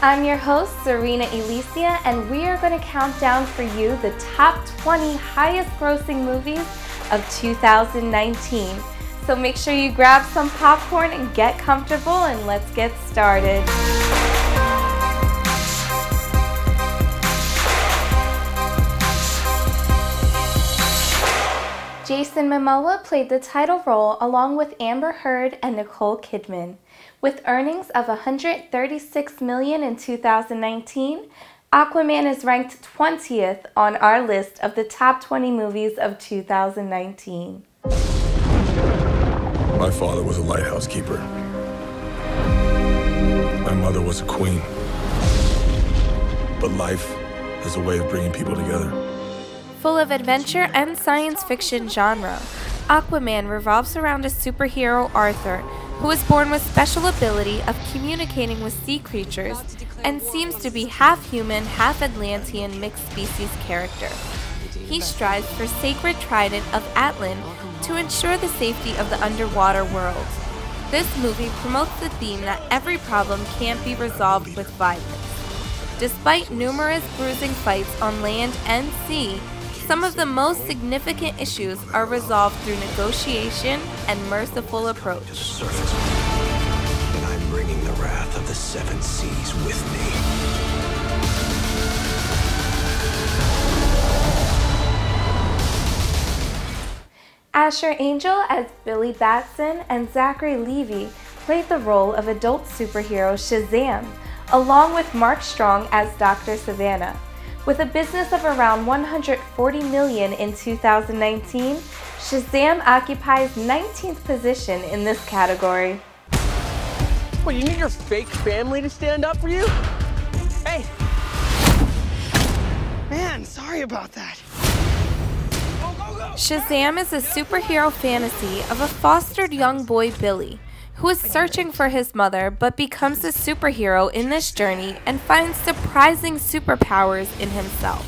I'm your host, Serena Elicia, and we are going to count down for you the top 20 highest grossing movies of 2019. So make sure you grab some popcorn and get comfortable, and let's get started. Jason Momoa played the title role along with Amber Heard and Nicole Kidman. With earnings of $136 million in 2019, Aquaman is ranked 20th on our list of the top 20 movies of 2019. My father was a lighthouse keeper. My mother was a queen. But life has a way of bringing people together. Full of adventure and science fiction genre, Aquaman revolves around a superhero, Arthur, who is born with special ability of communicating with sea creatures and seems to be half human, half Atlantean mixed species character. He strives for sacred trident of Atlan to ensure the safety of the underwater world. This movie promotes the theme that every problem can't be resolved with violence. Despite numerous bruising fights on land and sea, some of the most significant issues are resolved through negotiation and merciful approach. And I'm bringing the wrath of the seven seas with me. Asher Angel as Billy Batson and Zachary Levi played the role of adult superhero Shazam, along with Mark Strong as Dr. Savannah. With a business of around $140 million in 2019, Shazam occupies 19th position in this category. What, you need your fake family to stand up for you? Hey! Man, sorry about that. Go, go, go. Shazam is a superhero fantasy of a fostered young boy, Billy, who is searching for his mother but becomes a superhero in this journey and finds surprising superpowers in himself.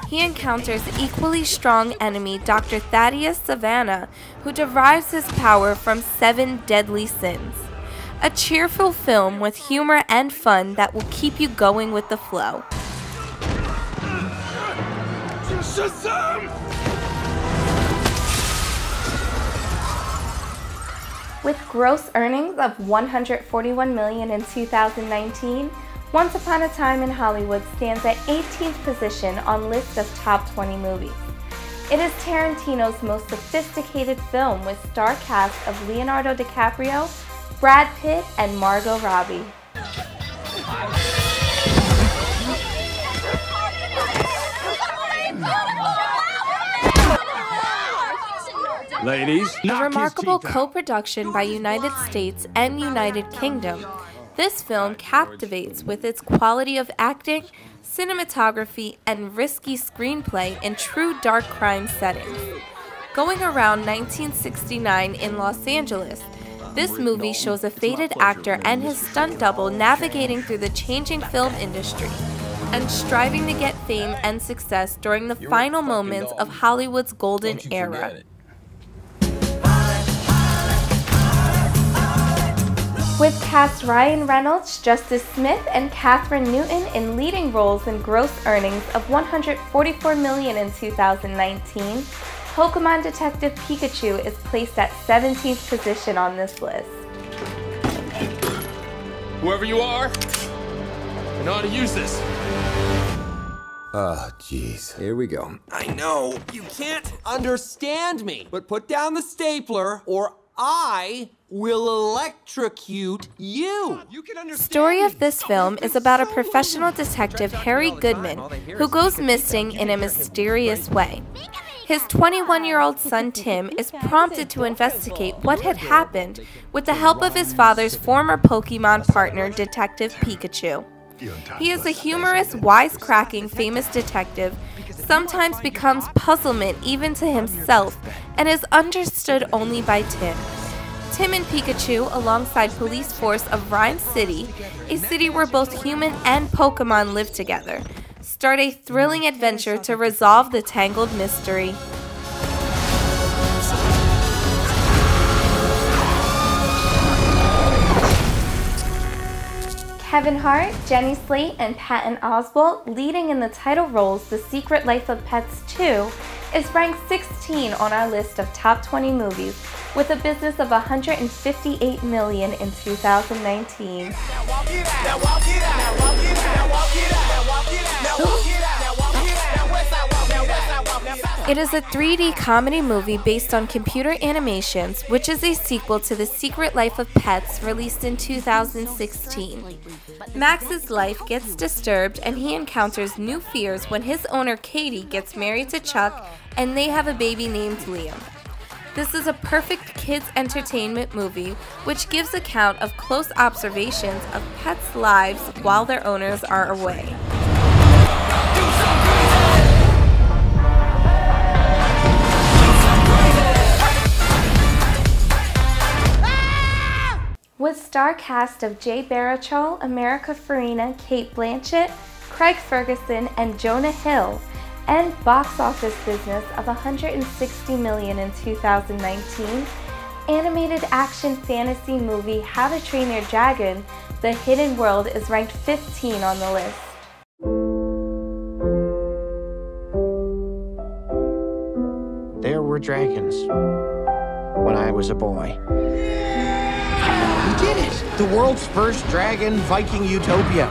He encounters equally strong enemy Dr. Thaddeus Savannah, who derives his power from 7 deadly sins. A cheerful film with humor and fun that will keep you going with the flow. Shazam! With gross earnings of $141 million in 2019, Once Upon a Time in Hollywood stands at 18th position on list of top 20 movies. It is Tarantino's most sophisticated film with star cast of Leonardo DiCaprio, Brad Pitt, and Margot Robbie. Ladies, A remarkable co-production by United States and United Kingdom, this film captivates with its quality of acting, cinematography, and risky screenplay in true dark crime settings. Going around 1969 in Los Angeles, this movie shows a faded actor and his stunt double navigating through the changing film industry and striving to get fame and success during the final moments of Hollywood's golden era. With cast Ryan Reynolds, Justice Smith, and Catherine Newton in leading roles and gross earnings of $144 million in 2019, Pokémon Detective Pikachu is placed at 17th position on this list. whoever you are, I know how to use this. Oh, jeez. Here we go. I know, you can't understand me. But put down the stapler or I will electrocute you. The story of this film is about a professional detective, Harry Goodman, who goes missing in a mysterious way. His 21-year-old son, Tim, is prompted to investigate what had happened with the help of his father's former Pokémon partner, Detective Pikachu. He is a humorous, wisecracking, famous detective, sometimes becomes puzzlement even to himself, and is understood only by Tim. Tim and Pikachu, alongside police force of Rhyme City, a city where both human and Pokemon live together, start a thrilling adventure to resolve the tangled mystery. Kevin Hart, Jenny Slate, and Patton Oswalt leading in the title roles The Secret Life of Pets 2 is ranked 16 on our list of top 20 movies with a business of $158 million in 2019. It is a 3D comedy movie based on computer animations, which is a sequel to The Secret Life of Pets released in 2016. Max's life gets disturbed and he encounters new fears when his owner Katie gets married to Chuck and they have a baby named Liam. This is a perfect kids' entertainment movie which gives account of close observations of pets' lives while their owners are away. With star cast of Jay Baruchel, America Farina, Cate Blanchett, Craig Ferguson, and Jonah Hill, and box office business of $160 million in 2019, animated action fantasy movie How to Train Your Dragon, The Hidden World is ranked 15 on the list. There were dragons when I was a boy. We did it! The world's first dragon Viking utopia.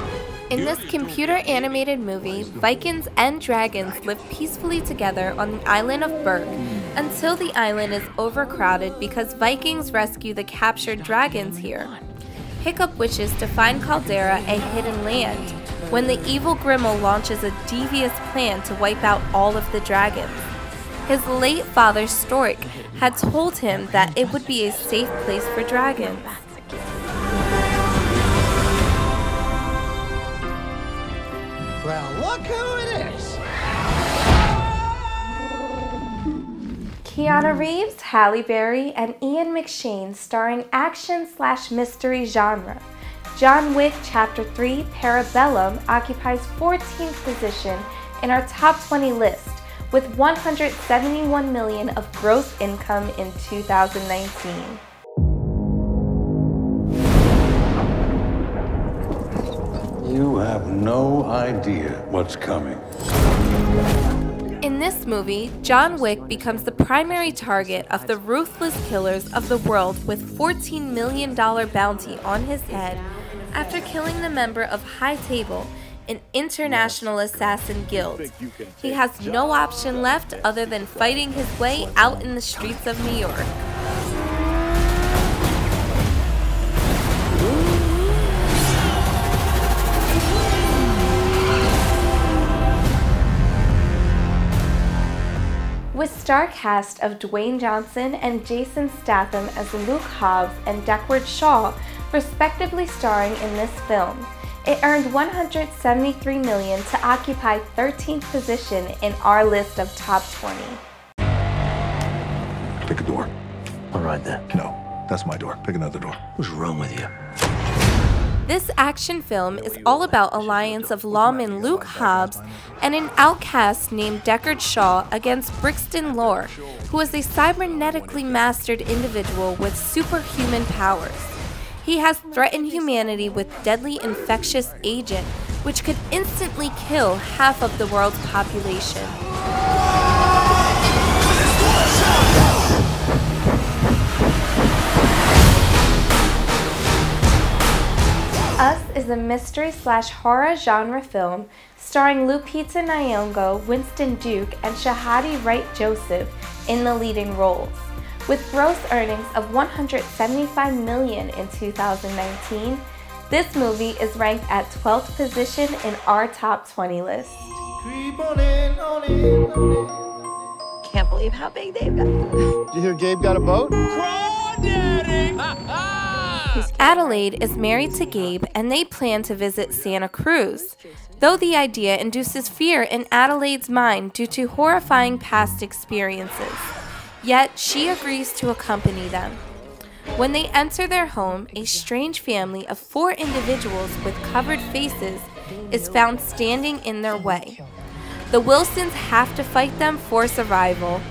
In this computer animated movie, Vikings and dragons live peacefully together on the island of Berg until the island is overcrowded because Vikings rescue the captured dragons here. Hiccup wishes to find Caldera a hidden land when the evil Grimmel launches a devious plan to wipe out all of the dragons. His late father Stork had told him that it would be a safe place for dragons. Well, look who it is! Keanu Reeves, Halle Berry, and Ian McShane starring action/mystery genre. John Wick Chapter 3 Parabellum occupies 14th position in our top 20 list with $171 million of gross income in 2019. You have no idea what's coming. In this movie, John Wick becomes the primary target of the ruthless killers of the world with $14 million bounty on his head after killing the member of High Table, an international assassin guild. He has no option left other than fighting his way out in the streets of New York. With star cast of Dwayne Johnson and Jason Statham as Luke Hobbs and Deckard Shaw, respectively starring in this film, it earned $173 million to occupy 13th position in our list of top 20. Pick a door. All right then. No, that's my door. Pick another door. What's wrong with you? This action film is all about alliance of lawman Luke Hobbs and an outcast named Deckard Shaw against Brixton Lore, who is a cybernetically mastered individual with superhuman powers. He has threatened humanity with deadly infectious agent, which could instantly kill half of the world's population. Us is a mystery/horror genre film starring Lupita Nyong'o, Winston Duke, and Shahadi Wright Joseph in the leading roles. With gross earnings of $175 million in 2019, this movie is ranked at 12th position in our top 20 list. Can't believe how big they've got. Did you hear Gabe got a boat? Adelaide is married to Gabe and they plan to visit Santa Cruz, though the idea induces fear in Adelaide's mind due to horrifying past experiences. Yet she agrees to accompany them. When they enter their home, a strange family of 4 individuals with covered faces is found standing in their way. The Wilsons have to fight them for survival.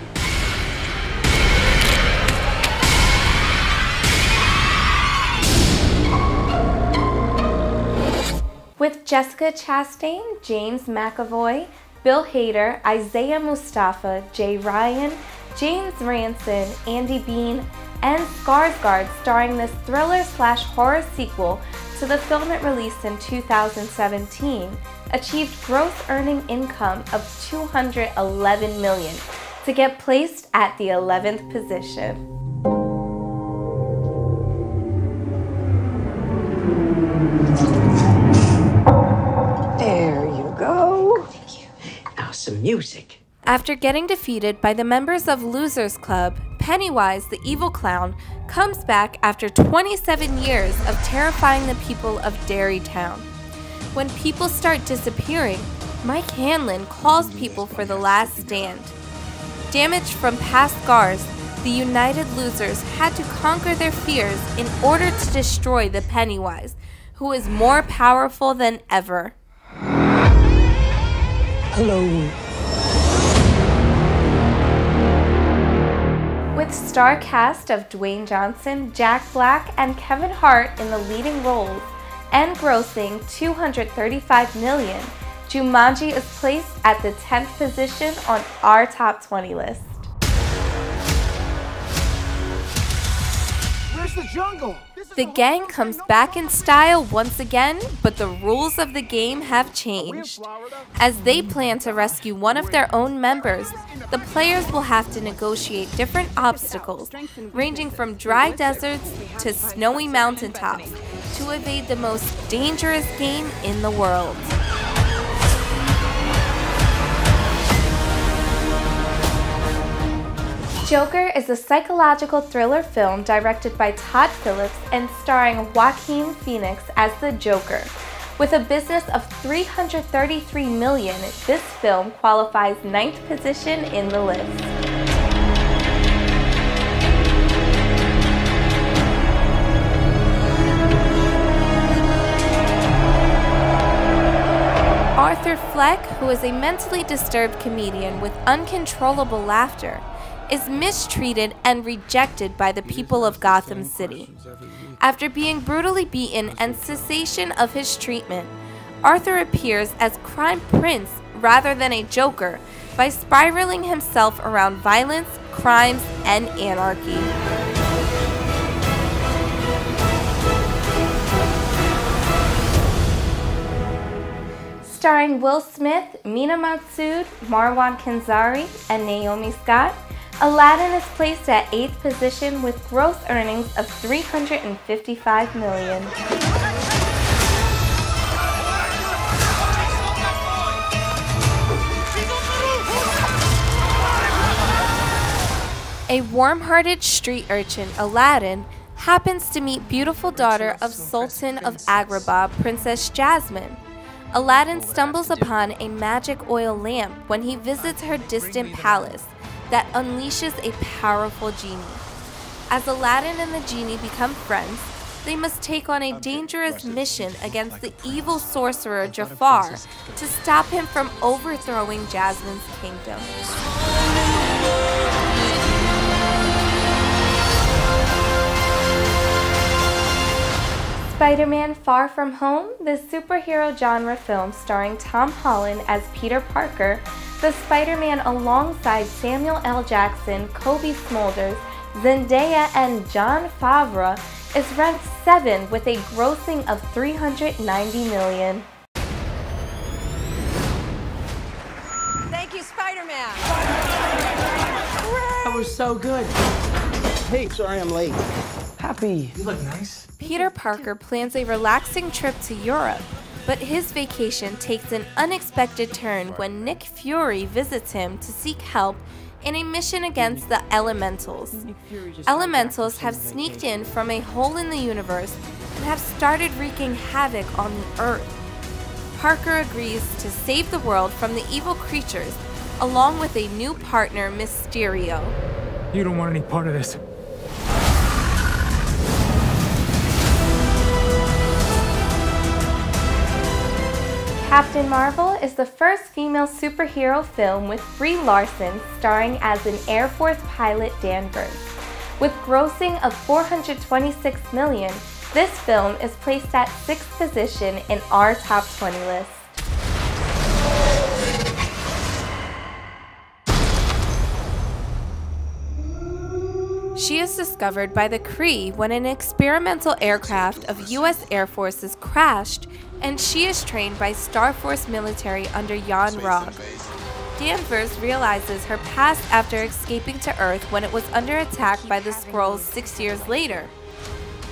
with Jessica Chastain, James McAvoy, Bill Hader, Isaiah Mustafa, Jay Ryan, James Ranson, Andy Bean, and Skarsgård starring this thriller/horror sequel to the film it released in 2017, achieved gross earning income of $211 million to get placed at the 11th position. There you go. Thank you. Now some music. After getting defeated by the members of Losers Club, Pennywise, the evil clown, comes back after 27 years of terrifying the people of Derrytown. When people start disappearing, Mike Hanlon calls people for the last stand. Damaged from past scars, the United Losers had to conquer their fears in order to destroy the Pennywise, who is more powerful than ever. Hello. With star cast of Dwayne Johnson, Jack Black, and Kevin Hart in the leading roles, and grossing $235 million, Jumanji is placed at the 10th position on our top 20 list. Where's the jungle? The gang comes back in style once again, but the rules of the game have changed. As they plan to rescue one of their own members, the players will have to negotiate different obstacles, ranging from dry deserts to snowy mountaintops, to evade the most dangerous game in the world. Joker is a psychological thriller film directed by Todd Phillips and starring Joaquin Phoenix as the Joker. With a business of $333 million, this film qualifies 9th position in the list. Arthur Fleck, who is a mentally disturbed comedian with uncontrollable laughter, is mistreated and rejected by the people of Gotham City. After being brutally beaten and cessation of his treatment, Arthur appears as crime prince rather than a Joker by spiraling himself around violence, crimes, and anarchy. Starring Will Smith, Mina Matsood, Marwan Kenzari, and Naomi Scott, Aladdin is placed at 8th position with gross earnings of $355 million. A warm-hearted street urchin, Aladdin, happens to meet beautiful daughter of Sultan of Agrabah, Princess Jasmine. Aladdin stumbles upon a magic oil lamp when he visits her distant palace that unleashes a powerful genie. As Aladdin and the genie become friends, they must take on a dangerous mission against the evil sorcerer Jafar to stop him from overthrowing Jasmine's kingdom. Spider-Man: Far From Home, the superhero genre film starring Tom Holland as Peter Parker, the Spider-Man alongside Samuel L. Jackson, Kobe Smulders, Zendaya, and Jon Favreau is ranked 7th with a grossing of $390 million. Thank you, Spider-Man. That was so good. Hey, sorry I'm late. Happy. You look nice. Peter Parker plans a relaxing trip to Europe, but his vacation takes an unexpected turn when Nick Fury visits him to seek help in a mission against the Elementals. Elementals have sneaked in from a hole in the universe and have started wreaking havoc on the Earth. Parker agrees to save the world from the evil creatures, along with a new partner, Mysterio. You don't want any part of this. Captain Marvel is the first female superhero film with Brie Larson starring as an Air Force pilot Danvers. With grossing of $426 million, This film is placed at 6th position in our top 20 list. She is discovered by the Kree when an experimental aircraft of U.S. Air Forces crashed, and she is trained by Star Force military under Jan Rog. Danvers realizes her past after escaping to Earth when it was under attack by the Skrulls 6 years later.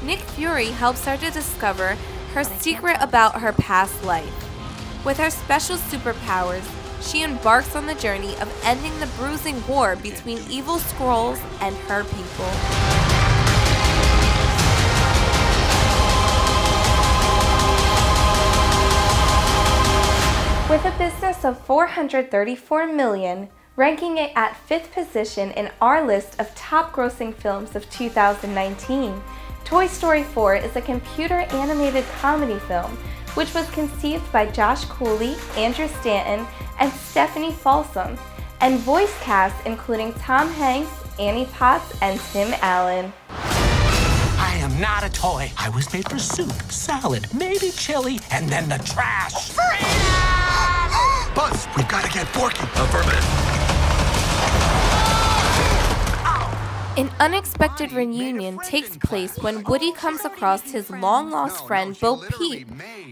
Nick Fury helps her to discover her secret about her past life. With her special superpowers, she embarks on the journey of ending the bruising war between evil Skrulls and her people. With a business of $434 million, ranking it at 5th position in our list of top grossing films of 2019, Toy Story 4 is a computer-animated comedy film which was conceived by Josh Cooley, Andrew Stanton, and Stephanie Folsom, and voice cast including Tom Hanks, Annie Potts, and Tim Allen. I am not a toy. I was made for soup, salad, maybe chili, and then the trash. Buzz, we've got to get Forky. Affirmative. An unexpected reunion takes place when Woody comes across his long-lost friend Bo Peep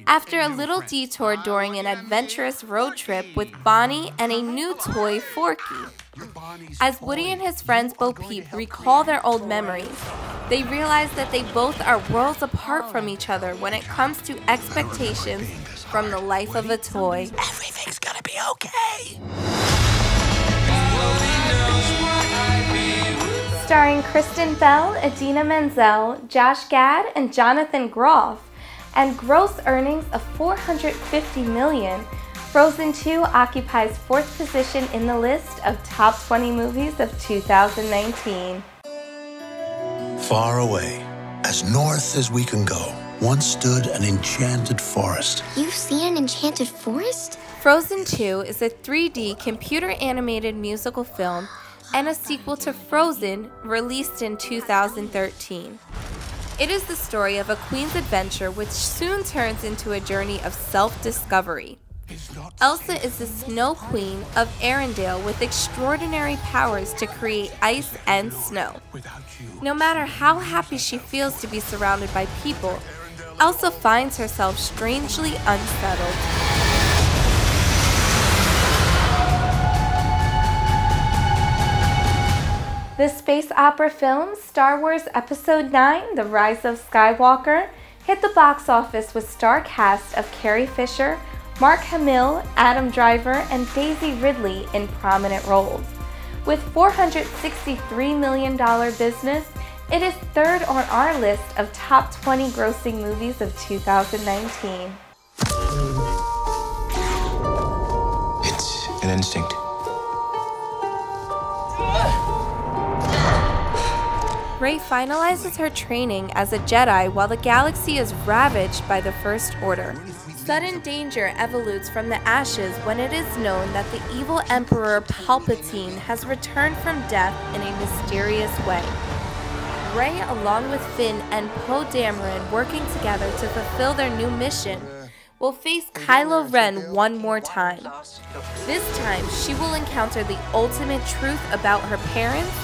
after a little detour during an adventurous road trip with Bonnie and a new toy, Forky. As Woody and his friends Bo Peep recall their old memories, they realize that they both are worlds apart from each other when it comes to expectations from the life of a toy. Everything's gonna be okay. Starring Kristen Bell, Idina Menzel, Josh Gad, and Jonathan Groff, and gross earnings of $450 million, Frozen 2 occupies 4th position in the list of top 20 movies of 2019. Far away, as north as we can go, once stood an enchanted forest. You've seen an enchanted forest? Frozen 2 is a 3D computer-animated musical film and a sequel to Frozen, released in 2013. It is the story of a queen's adventure which soon turns into a journey of self-discovery. Elsa is the Snow Queen of Arendelle with extraordinary powers to create ice and snow. No matter how happy she feels to be surrounded by people, Elsa finds herself strangely unsettled. The space opera film Star Wars Episode 9: The Rise of Skywalker hit the box office with star cast of Carrie Fisher, Mark Hamill, Adam Driver, and Daisy Ridley in prominent roles. With $463 million business, it is 3rd on our list of top 20 grossing movies of 2019. It's an instinct. Rey finalizes her training as a Jedi while the galaxy is ravaged by the First Order. Sudden danger evolutes from the ashes when it is known that the evil Emperor Palpatine has returned from death in a mysterious way. Rey, along with Finn and Poe Dameron working together to fulfill their new mission, will face Kylo Ren one more time. This time, she will encounter the ultimate truth about her parents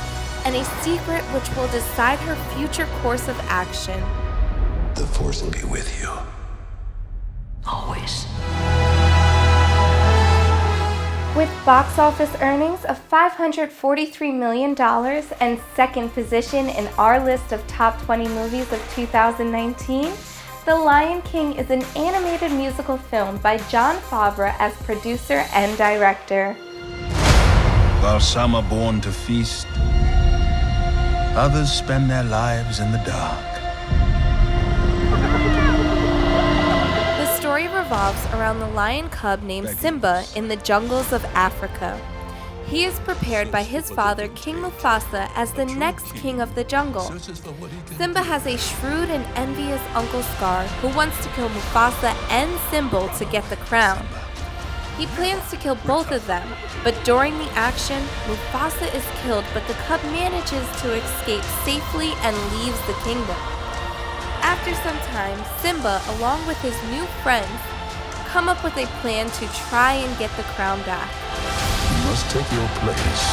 and a secret which will decide her future course of action. The Force will be with you. Always. With box office earnings of $543 million and 2nd position in our list of top 20 movies of 2019, The Lion King is an animated musical film by Jon Favreau as producer and director. While some are born to feast, others spend their lives in the dark. The story revolves around the lion cub named Simba in the jungles of Africa. He is prepared by his father, King Mufasa, as the next king of the jungle. Simba has a shrewd and envious Uncle Scar who wants to kill Mufasa and Simba to get the crown. He plans to kill both of them, but during the action, Mufasa is killed, but the cub manages to escape safely and leaves the kingdom. After some time, Simba, along with his new friends, come up with a plan to try and get the crown back. You must take your place.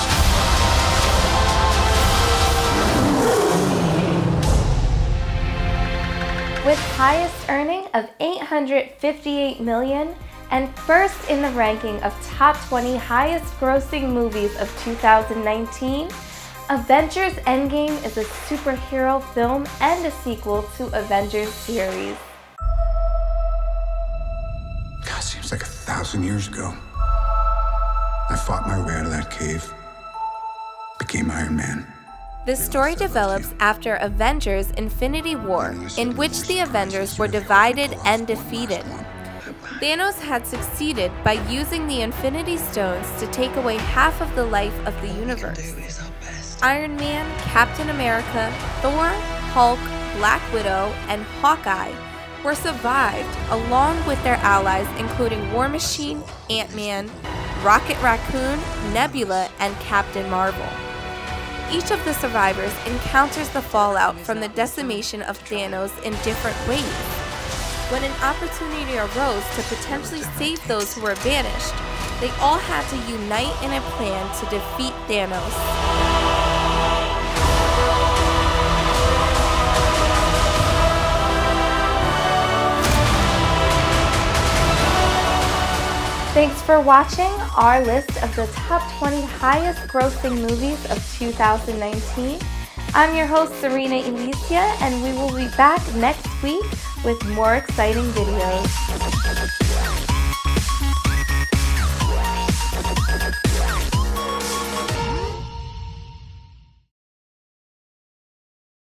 With highest earning of $858 million and first in the ranking of top 20 highest grossing movies of 2019, Avengers Endgame is a superhero film and a sequel to Avengers series. God, seems like 1,000 years ago. I fought my way out of that cave, became Iron Man. This story develops after Avengers Infinity War, in which the Avengers were divided and defeated. Thanos had succeeded by using the Infinity Stones to take away half of the life of the universe. Iron Man, Captain America, Thor, Hulk, Black Widow, and Hawkeye were survived along with their allies including War Machine, Ant-Man, Rocket Raccoon, Nebula, and Captain Marvel. Each of the survivors encounters the fallout from the decimation of Thanos in different ways. When an opportunity arose to potentially save those who were banished, they all had to unite in a plan to defeat Thanos. Thanks for watching our list of the top 20 highest grossing movies of 2019. I'm your host, Serena Elicia, and we will be back next week with more exciting videos.